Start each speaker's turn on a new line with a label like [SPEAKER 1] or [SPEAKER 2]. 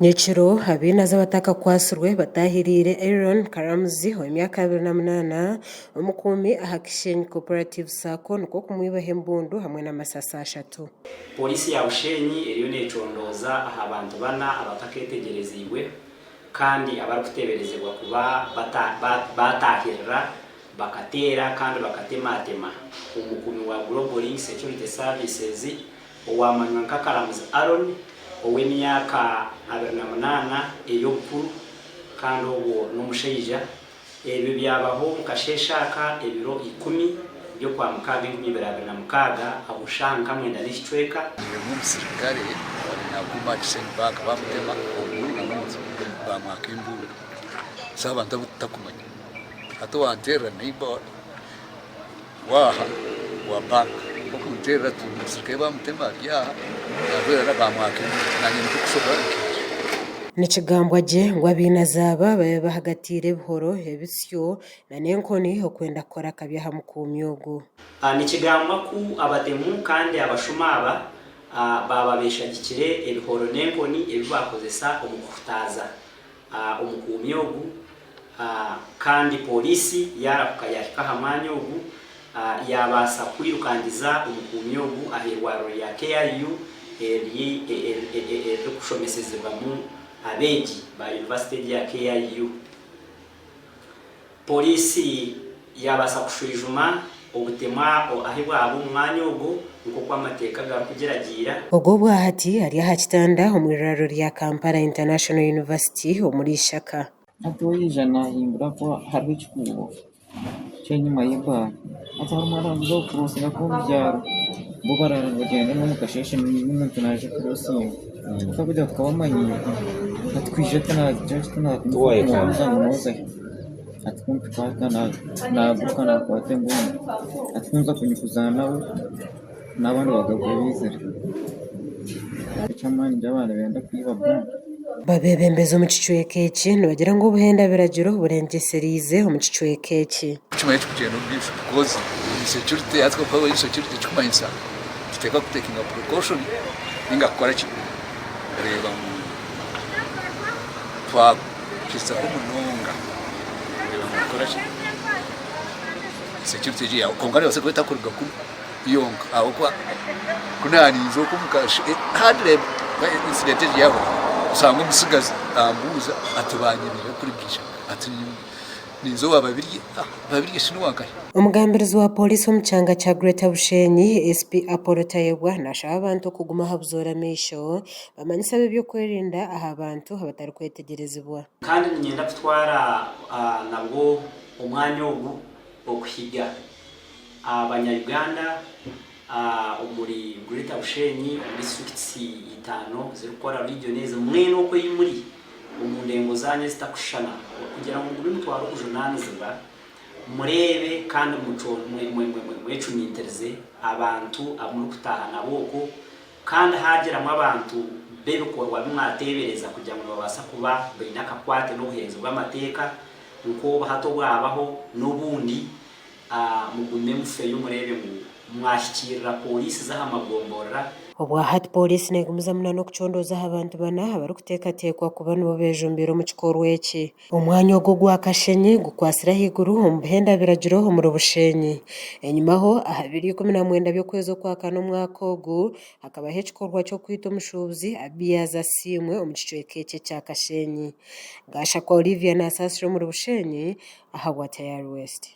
[SPEAKER 1] Nyekiro habina z'abataka kwasirwe batahirire Aaron Karamuzi w'emyaka 28 omukumi aha Kishenyi Cooperative Sacco nuko kumwibaha embundu hamwe n'amasasa 3.
[SPEAKER 2] Polisi ya Bushenyi eriyo necondoza aha abantu bana abataketegerezibwe kandi abari kuteberezebwa kuba batahirira bakatera kandi bakatematema umukumi wa Global Link Security Services owamanywa nka Karamuzi Aaron ow'emyaka 28 ey'obukuru kandi obwo n'omushaija ebyo byabaho mukasheshaka ebiro 10 byo kwa mukaga 2026 abushanka mwenda n'ikicweka
[SPEAKER 3] umusirikare naguma Kishenyi Bank bamutema oburi namuzi bamwakimbura saba ndabutakumanya hato wantera neighbor waha wa bank okumutera tumusirikare bamutema byaha nabera bamwakimbura nanye nikushobora
[SPEAKER 1] Nikigambwa je ngo abina zaba babe bahagatire buhoro ebisyo na nenkoni okwenda kora kabyaha mukumyogo.
[SPEAKER 2] Nikigambwa ku abatemu kandi abashumaba bababeshagikire ebihoro nenkoni ebibakozesa omukutaza omukumyogo kandi polisi yarakukayaka hamanya ogu yabasa kwirukangiza omukumyogo ahirwaro ya KIU eri kushomesezebwa mu abeji ba University ya KIU. Polisi yabasa kushwijuma obutemwa ahibwa abo mwanya ogo nko kwa mateka ga kugeragira
[SPEAKER 1] ogo bwahati ari ahakitanda omwiraro rya Kampala International University omuri Shaka
[SPEAKER 4] atoyijana himbura ko harwe chikubo cyenyuma yeba atarumarangizo kurosinga ko byaro bugara bagenda no mukasheshe n'umuntu naje kurosinga tukajya twamanye atwije tana tuwaza munoza atkuntu twakana nagukana kwatembo atkunza kunyukuzana nawe n'abandi bagabo bizera cyamani by'abana benda kwiba
[SPEAKER 1] babebembeza mu kicwekeki nibagira ngo ubuhenda biragiro burengeserize mu kicwekeki
[SPEAKER 3] kimwe cy'ukugenda ubwise kozi security atko power security cyumayinsa tuteka kutekinga precaution ingakora ki reba mu twa kisa umunonga reba mu kora ki security ya kongare yose kwita kurga ku yonga aho kwa kunani zo kumukashi hadre ba incident yaho usanga umusigazi ambuza atubanyirira kuri bwisha ati nizo babirye shinuwangaye.
[SPEAKER 1] Omugambirizi wa polisi omukyanga kya Greater Bushenyi SP Apollo Tayebwa nashaba abantu kuguma habuzora misho bamanyisa byo kwerinda aha abantu abatari kwetegerezibwa
[SPEAKER 2] kandi nyenda kutwara nabwo umwanya ogu okuhiga abanyarwanda muri Greater Bushenyi muri districts 5 zirukora regiones mwene uko yimuri umundengo zanye zitakushana kugira ngo muri mutwaro kujonaniziba murebe kandi muco mwecu nintereze abantu amuri kutahana boko kandi hageramo abantu bebikorwa bimwatebereza kugira ngo babasa kuba bayinaka kwate no buhenzo bw'amateka nko bahato bwabaho n'ubundi mugume mufeyo murebe mwashikira polisi z'amagomborera
[SPEAKER 1] obwahati polisi negumiza munano kucondoza abantu bana abari kutekatekwa kuba nibo bejombera mu kikorwa eki omwanya ogwo gwa Kashenyi gukwasira higuru omubuhenda biragiro omuri Bushenyi enyumaho aha 2019 by'okwezo kwa kano mwaka ogu hakaba hekikorwa cyo kwita omushubuzi abiyaza simwe omu kicwekeke kya Kashenyi gasha kwa Olivia na Sasro muri Bushenyi aha Water West.